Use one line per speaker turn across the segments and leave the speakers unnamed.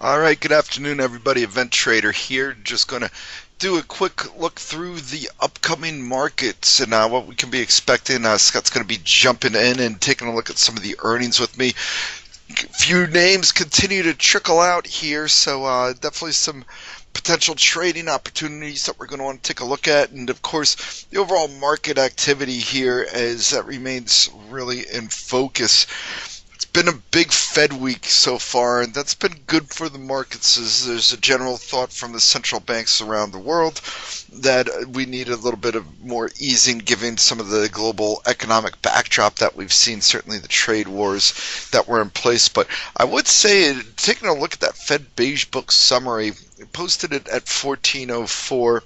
All right, good afternoon, everybody. Event Trader here. Just going to do a quick look through the upcoming markets and what we can be expecting. Scott's going to be jumping in and taking a look at some of the earnings with me. Few names continue to trickle out here, so definitely some potential trading opportunities that we're going to want to take a look at. And of course, the overall market activity here as that remains really in focus. It's been a big Fed week so far, and that's been good for the markets as there's a general thought from the central banks around the world that we need a little bit of more easing given some of the global economic backdrop that we've seen, certainly the trade wars that were in place. But I would say, taking a look at that Fed Beige Book summary, posted it at 1404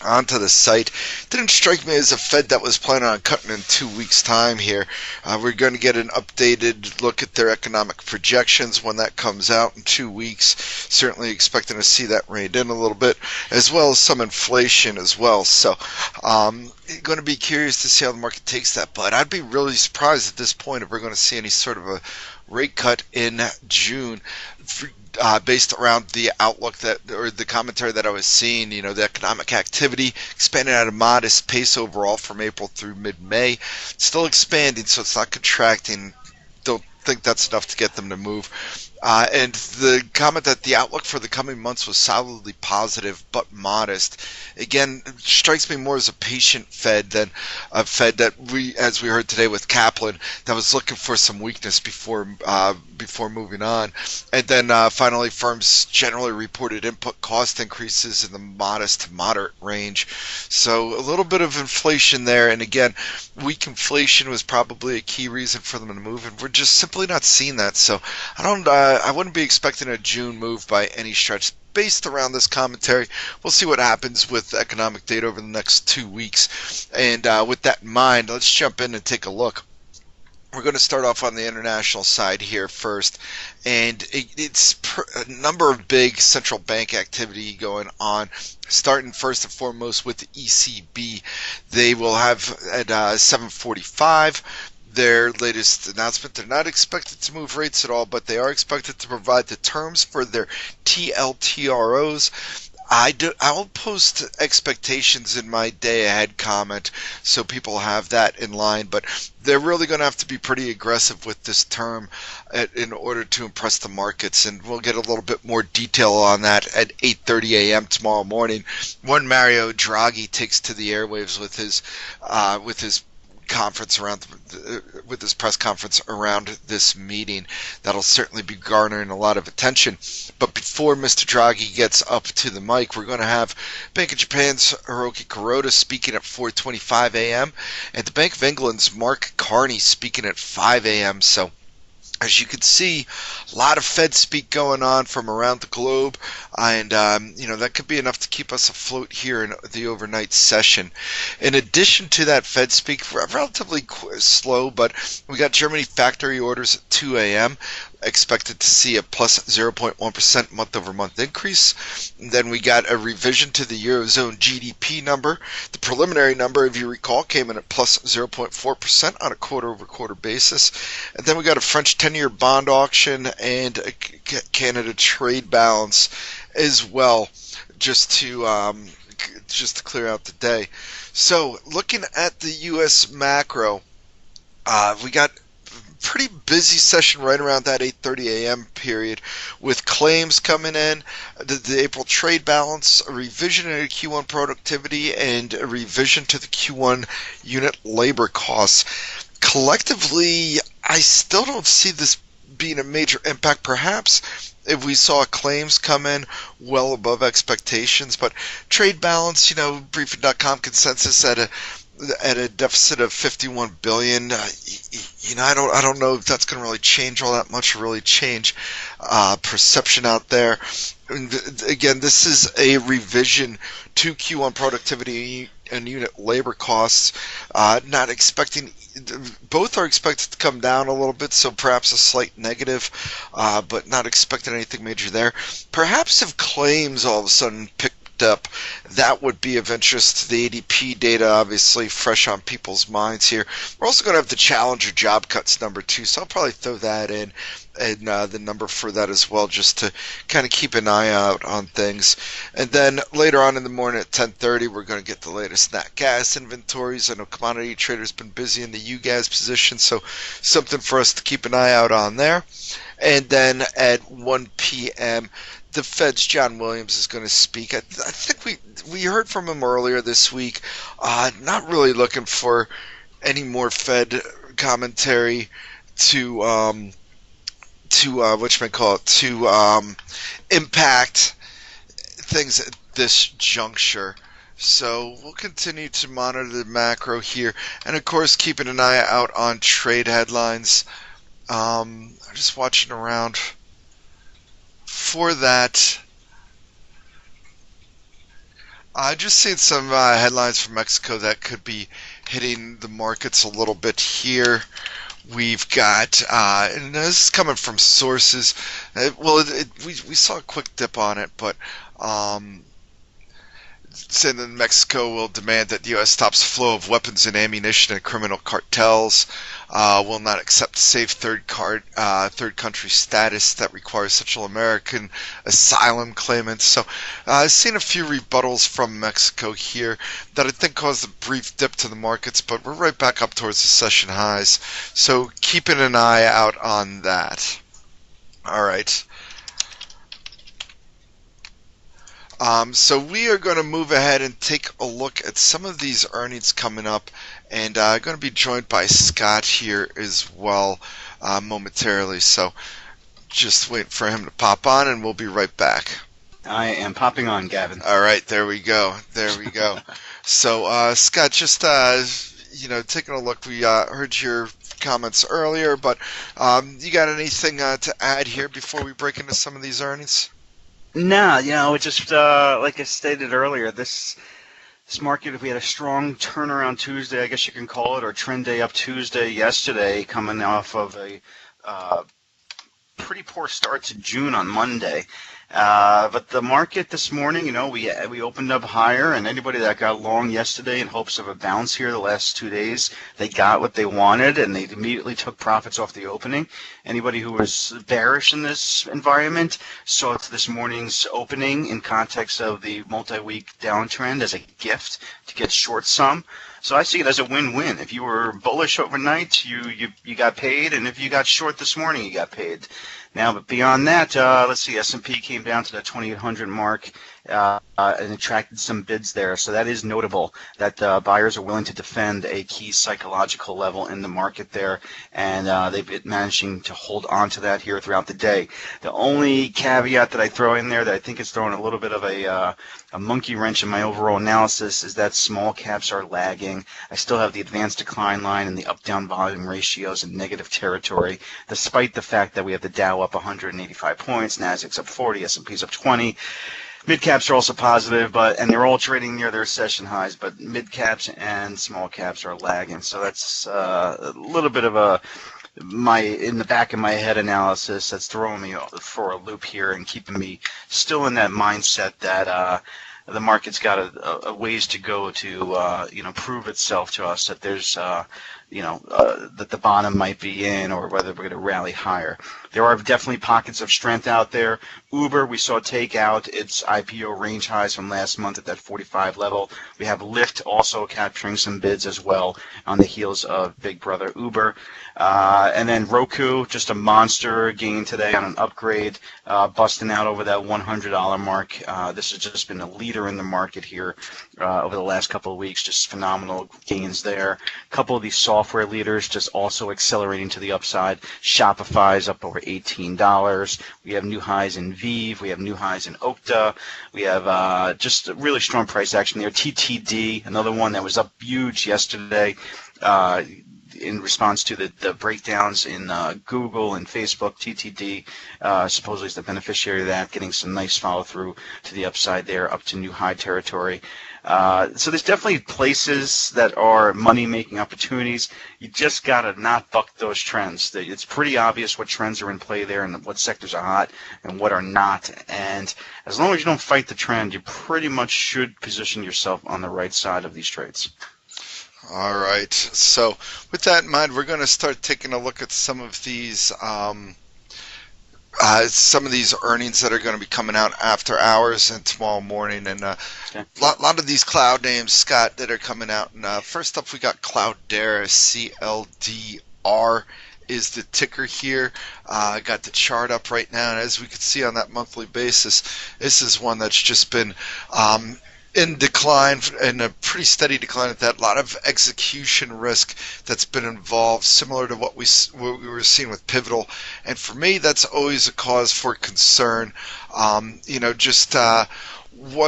onto the site. Didn't strike me as a Fed that was planning on cutting in 2 weeks' time here. We're going to get an updated look at their economic projections when that comes out in 2 weeks. Certainly expecting to see that reined in a little bit, as well as some inflation as well. So, going to be curious to see how the market takes that. But I'd be really surprised at this point if we're going to see any sort of a rate cut in June. Based around the outlook or the commentary that I was seeing, the economic activity expanding at a modest pace overall from April through mid-May, still expanding, so it's not contracting. Don't think that's enough to get them to move. And the comment that the outlook for the coming months was solidly positive but modest, again, strikes me more as a patient Fed than a Fed that as we heard today with Kaplan, that was looking for some weakness before moving on. And then finally, firms generally reported input cost increases in the modest to moderate range. So a little bit of inflation there. And again, weak inflation was probably a key reason for them to move, and we're just simply not seeing that. So I wouldn't be expecting a June move by any stretch. Based around this commentary, we'll see what happens with economic data over the next 2 weeks. And with that in mind, let's jump in and take a look. We're going to start off on the international side here first, and it's a number of big central bank activity going on, starting first and foremost with the ECB. They will have at 7:45 their latest announcement. They're not expected to move rates at all, but they are expected to provide the terms for their TLTROs. I'll post expectations in my day ahead comment so people have that in line, but they're really going to have to be pretty aggressive with this term in order to impress the markets, and we'll get a little bit more detail on that at 8:30 a.m. tomorrow morning when Mario Draghi takes to the airwaves with his conference around with his press conference around this meeting. That'll certainly be garnering a lot of attention. But before Mr. Draghi gets up to the mic, we're going to have Bank of Japan's Hiroki Kuroda speaking at 4:25 a.m. and the Bank of England's Mark Carney speaking at 5 a.m. So as you can see, a lot of Fed speak going on from around the globe, and that could be enough to keep us afloat here in the overnight session. In addition to that Fed speak, relatively slow, but we got Germany factory orders at 2 a.m. Expected to see a plus 0.1% month-over-month increase. And then we got a revision to the Eurozone GDP number. The preliminary number, if you recall, came in at plus 0.4% on a quarter-over-quarter basis. And then we got a French 10-year bond auction and a Canada trade balance as well, just to clear out the day. So looking at the U.S. macro, we got pretty busy session right around that 8:30 a.m. period with claims coming in, the April trade balance, a revision in Q1 productivity, and a revision to the Q1 unit labor costs. Collectively, I still don't see this being a major impact. Perhaps if we saw claims come in well above expectations, but trade balance, Briefing.com consensus at a deficit of 51 billion. I don't know if that's going to really change all that much, or really change perception out there. And again, this is a revision to Q1 productivity and unit labor costs. Not expecting, both are expected to come down a little bit, so perhaps a slight negative, but not expecting anything major there. Perhaps if claims all of a sudden pick dip. That would be of interest. The ADP data, obviously, fresh on people's minds here. We're also going to have the Challenger job cuts number too, so I'll probably throw that in and the number for that as well, just to kind of keep an eye out on things. And then later on in the morning at 10:30, we're going to get the latest nat gas inventories. I know commodity traders been busy in the UGAS position, so something for us to keep an eye out on there. And then at 1 p.m., the Fed's John Williams is going to speak. I think we heard from him earlier this week. Not really looking for any more Fed commentary to impact things at this juncture. So we'll continue to monitor the macro here, and of course keeping an eye out on trade headlines. I'm just watching around for that. I just seen some headlines from Mexico that could be hitting the markets a little bit here. We've got, and this is coming from sources. We saw a quick dip on it, but saying that Mexico will demand that the U.S. stops flow of weapons and ammunition and criminal cartels, will not accept safe third country status that requires Central American asylum claimants. So I've seen a few rebuttals from Mexico here that I think caused a brief dip to the markets, but we're right back up towards the session highs. So keeping an eye out on that. All right. So we are going to move ahead and take a look at some of these earnings coming up, and I'm going to be joined by Scott here as well momentarily. So just wait for him to pop on, and we'll be right back.
I am popping on, Gavin.
All right, there we go. There we go. So Scott, just taking a look. We heard your comments earlier, but you got anything to add here before we break into some of these earnings?
No, it just like I stated earlier, this market, we had a strong turnaround Tuesday, I guess you can call it, or trend day up Tuesday yesterday, coming off of a pretty poor start to June on Monday. But the market this morning, we opened up higher, and anybody that got long yesterday in hopes of a bounce here the last 2 days, they got what they wanted, and they immediately took profits off the opening. Anybody who was bearish in this environment saw this morning's opening in context of the multi-week downtrend as a gift to get short some. So I see it as a win-win. If you were bullish overnight, you got paid, and if you got short this morning, you got paid. Now, but beyond that, let's see, S&P came down to the 2,800 mark and attracted some bids there. So that is notable that buyers are willing to defend a key psychological level in the market there, and they've been managing to hold on to that here throughout the day. The only caveat that I throw in there that I think is throwing a little bit of a monkey wrench in my overall analysis is that small caps are lagging. I still have the advanced decline line and the up-down volume ratios in negative territory, despite the fact that we have the Dow up 185 points, Nasdaq's up 40, S&P's up 20. Mid caps are also positive, and they're all trading near their session highs, but mid caps and small caps are lagging. So that's a little bit of in the back of my head analysis that's throwing me for a loop here and keeping me still in that mindset that the market's got a ways to go to prove itself to us that there's that the bottom might be in, or whether we're going to rally higher. There are definitely pockets of strength out there. Uber, we saw take out its IPO range highs from last month at that 45 level. We have Lyft also capturing some bids as well on the heels of Big Brother Uber. And then Roku, just a monster gain today on an upgrade, busting out over that $100 mark. This has just been a leader in the market here over the last couple of weeks, just phenomenal gains there. A couple of these software leaders just also accelerating to the upside. Shopify's up over $18. We have new highs in Vive. We have new highs in Okta. We have just a really strong price action there. TTD, another one that was up huge yesterday in response to the breakdowns in Google and Facebook. TTD supposedly is the beneficiary of that, getting some nice follow-through to the upside there, up to new high territory. So there's definitely places that are money-making opportunities. You just got to not buck those trends. It's pretty obvious what trends are in play there and what sectors are hot and what are not. And as long as you don't fight the trend, you pretty much should position yourself on the right side of these trades.
All right. So with that in mind, we're going to start taking a look at some of these earnings that are going to be coming out after hours and tomorrow morning, and
Okay.
lot of these cloud names, Scott, that are coming out. And first up, we got Cloudera, CLDR is the ticker here. I got the chart up right now, and as we can see on that monthly basis, this is one that's just been in decline, and a pretty steady decline at that. A lot of execution risk that's been involved, similar to what we were seeing with Pivotal. And for me, that's always a cause for concern. Just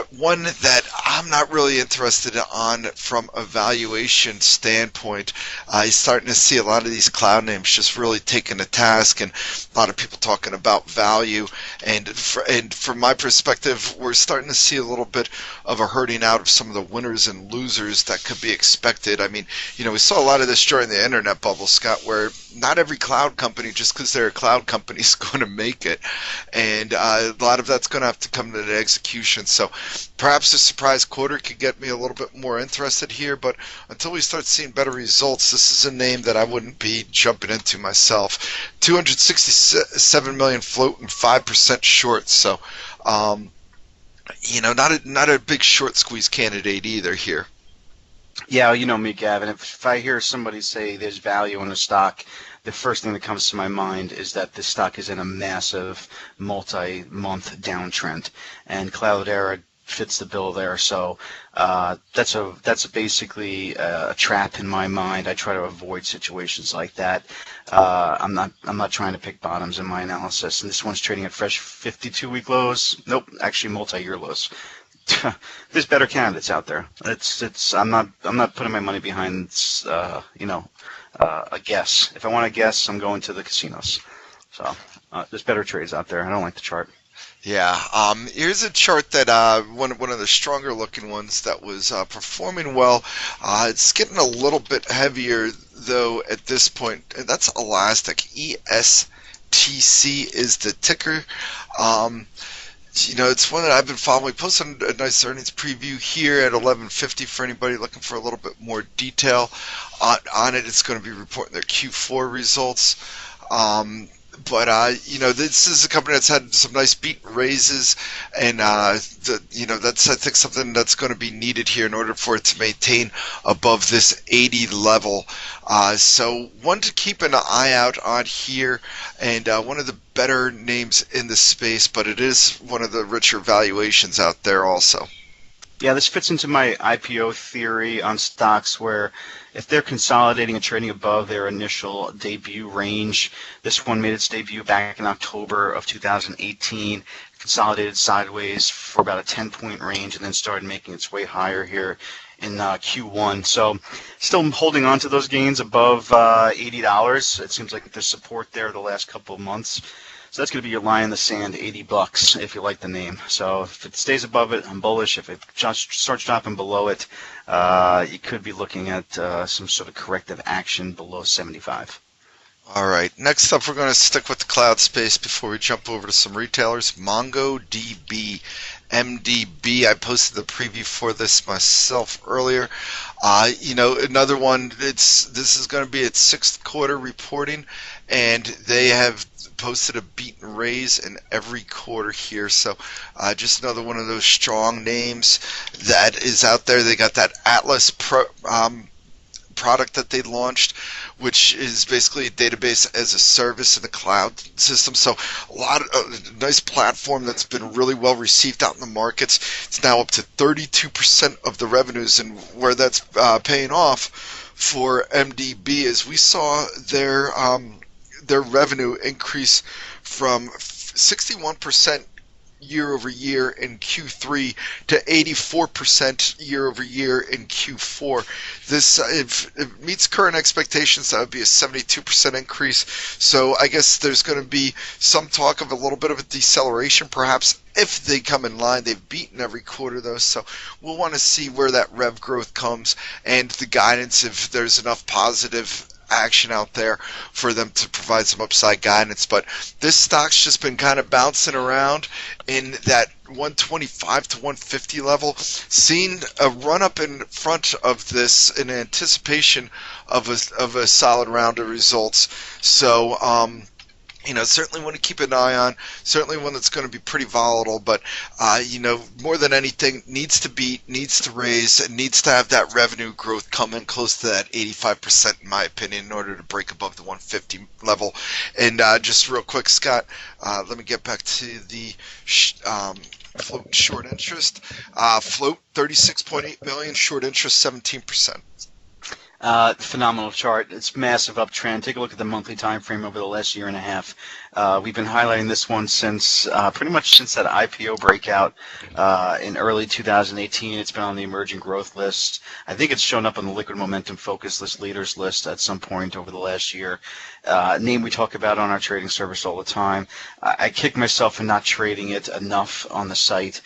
one that I'm not really interested on from a valuation standpoint. You're starting to see a lot of these cloud names just really taking a task, and a lot of people talking about value. And from my perspective, we're starting to see a little bit of a hurting out of some of the winners and losers that could be expected. I mean, we saw a lot of this during the internet bubble, Scott, where not every cloud company, just because they're a cloud company, is going to make it. And a lot of that's going to have to come to the execution. So perhaps a surprise quarter could get me a little bit more interested here, but until we start seeing better results, this is a name that I wouldn't be jumping into myself. 267 million float and 5% short, so not a big short squeeze candidate either here.
Yeah, you know me, Gavin. If I hear somebody say there's value in a stock, the first thing that comes to my mind is that this stock is in a massive multi-month downtrend, and Cloudera fits the bill there. So that's basically a trap in my mind. I try to avoid situations like that. I'm not trying to pick bottoms in my analysis. And this one's trading at fresh 52-week lows. Nope, actually multi-year lows. There's better candidates out there. I'm not putting my money behind a guess. If I want to guess, I'm going to the casinos. So there's better trades out there. I don't like the chart.
Yeah, here's a chart that one of the stronger looking ones that was performing well. It's getting a little bit heavier though at this point. That's Elastic. ESTC is the ticker. It's one that I've been following. We posted a nice earnings preview here at 11:50 for anybody looking for a little bit more detail on it. It's going to be reporting their Q4 results. This is a company that's had some nice beat raises, and that's, I think, something that's going to be needed here in order for it to maintain above this 80 level. So one to keep an eye out on here, and one of the better names in the space, but it is one of the richer valuations out there also.
Yeah, this fits into my IPO theory on stocks where if they're consolidating and trading above their initial debut range, this one made its debut back in October of 2018, consolidated sideways for about a 10-point range, and then started making its way higher here in Q1. So still holding on to those gains above $80. It seems like there's support there the last couple of months. So that's going to be your line in the sand, $80 if you like the name. So if it stays above it, I'm bullish. If it just starts dropping below it, you could be looking at some sort of corrective action below 75.
All right. Next up, we're going to stick with the cloud space before we jump over to some retailers. MongoDB, MDB. I posted the preview for this myself earlier. Another one. This is going to be its sixth quarter reporting, and they have posted a beat and raise in every quarter here. So just another one of those strong names that is out there. They got that Atlas product that they launched, which is basically a database as a service in the cloud system. So a lot of nice platform that's been really well received out in the markets. It's now up to 32% of the revenues, and where that's paying off for MDB is we saw their revenue increase from 61% year over year in Q3 to 84% year over year in Q4. This, if it meets current expectations, that would be a 72% increase. So I guess there's going to be some talk of a little bit of a deceleration, perhaps, if they come in line. They've beaten every quarter, though, so we'll want to see where that rev growth comes and the guidance, if there's enough positive action out there for them to provide some upside guidance. But this stock's just been kind of bouncing around in that 125 to 150 level, seen a run up in front of this in anticipation of a solid round of results. So certainly want to keep an eye on, certainly one that's going to be pretty volatile, but, more than anything, needs to beat, needs to raise, and needs to have that revenue growth come in close to that 85%, in my opinion, in order to break above the 150 level. And just real quick, Scott, let me get back to the float and short interest. Float, 36.8 million, short interest, 17%.
Phenomenal chart. It's massive uptrend. Take a look at the monthly time frame over the last year and a half. We've been highlighting this one since pretty much since that IPO breakout in early 2018. It's been on the emerging growth list. I think it's shown up on the liquid momentum focus list leaders list at some point over the last year. Name we talk about on our trading service all the time. I kick myself for not trading it enough on the site.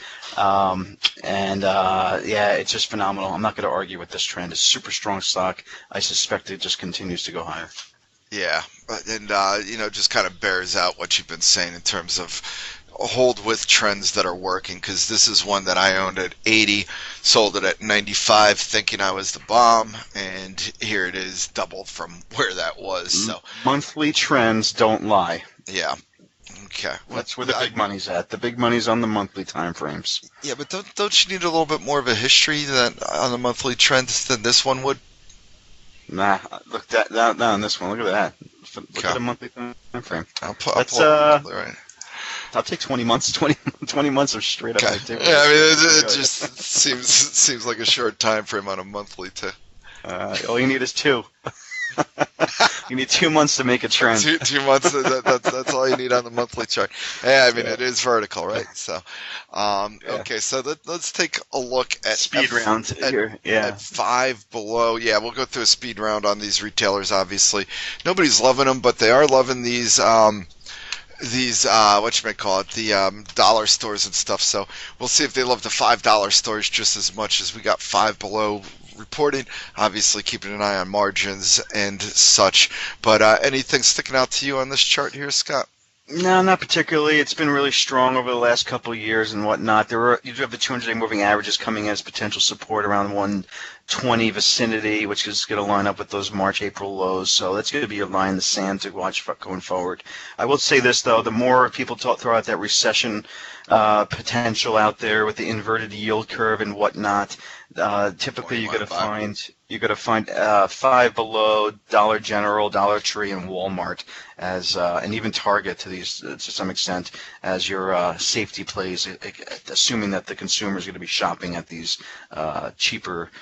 It's just phenomenal. I'm not going to argue with this trend. It's a super strong stock. I suspect it just continues to go higher.
Yeah, and just kind of bears out what you've been saying in terms of hold with trends that are working, because this is one that I owned at 80, sold it at 95 thinking I was the bomb, and here it is doubled from where that was. So
monthly trends don't lie.
Yeah. Okay.
That's where the big money's at. The big money's on the monthly time frames.
Yeah, but don't you need a little bit more of a history on the monthly trends than this one would?
Nah, look down on this one. Look at that. Look at the monthly time frame. I'll take 20 months. 20 months of straight up activity.
Yeah, I mean, it just seems like a short time frame on a monthly too.
All you need is 2. You need 2 months to make a trend.
2 months. That's all you need on the monthly chart. Yeah, I mean it is vertical, right? So, okay. So let's take a look at
speed round here. Yeah,
at 5 below. Yeah, we'll go through a speed round on these retailers. Obviously, nobody's loving them, but they are loving these whatchamacallit, the dollar stores and stuff. So we'll see if they love the $5 stores just as much as we got 5 below reporting. Obviously keeping an eye on margins and such. But anything sticking out to you on this chart here, Scott?
No, not particularly. It's been really strong over the last couple of years and whatnot. You do have the 200-day moving averages coming in as potential support around 120 vicinity, which is going to line up with those March, April lows. So that's going to be a line in the sand to watch going forward. I will say this, though. The more people throw out that recession potential out there with the inverted yield curve and whatnot, typically you're going to find 5 below, Dollar General, Dollar Tree, and Walmart as and even Target to some extent as your safety plays, assuming that the consumer is going to be shopping at these cheaper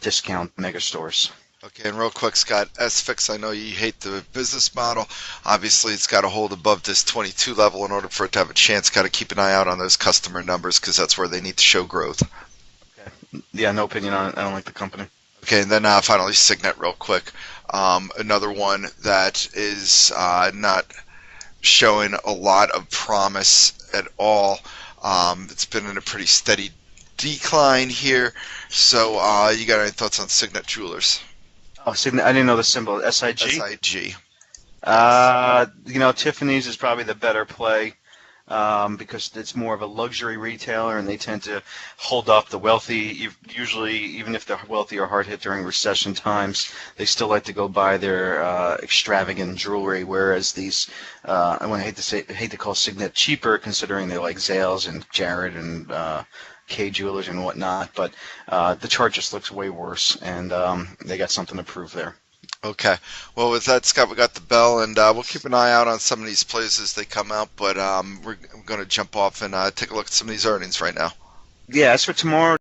discount mega stores.
Okay, and real quick, Scott, SFIX, I know you hate the business model. Obviously, it's got to hold above this 22 level in order for it to have a chance. Got to keep an eye out on those customer numbers because that's where they need to show growth.
Okay. Yeah, no opinion on it. I don't like the company.
Okay, and then finally, Signet, real quick. Another one that is not showing a lot of promise at all. It's been in a pretty steady decline here. So you got any thoughts on Signet Jewelers?
Oh, Signet, I didn't know the symbol. SIG?
SIG.
Tiffany's is probably the better play because it's more of a luxury retailer and they tend to hold up the wealthy. Usually, even if they're wealthy or hard hit during recession times, they still like to go buy their extravagant jewelry, whereas these, I hate to call Signet cheaper considering they're like Zales and Jared and K Jewelers and whatnot, but the chart just looks way worse, and they got something to prove there.
Okay. Well, with that, Scott, we got the bell, and we'll keep an eye out on some of these plays as they come out, but we're going to jump off and take a look at some of these earnings right now.
Yeah, as for tomorrow,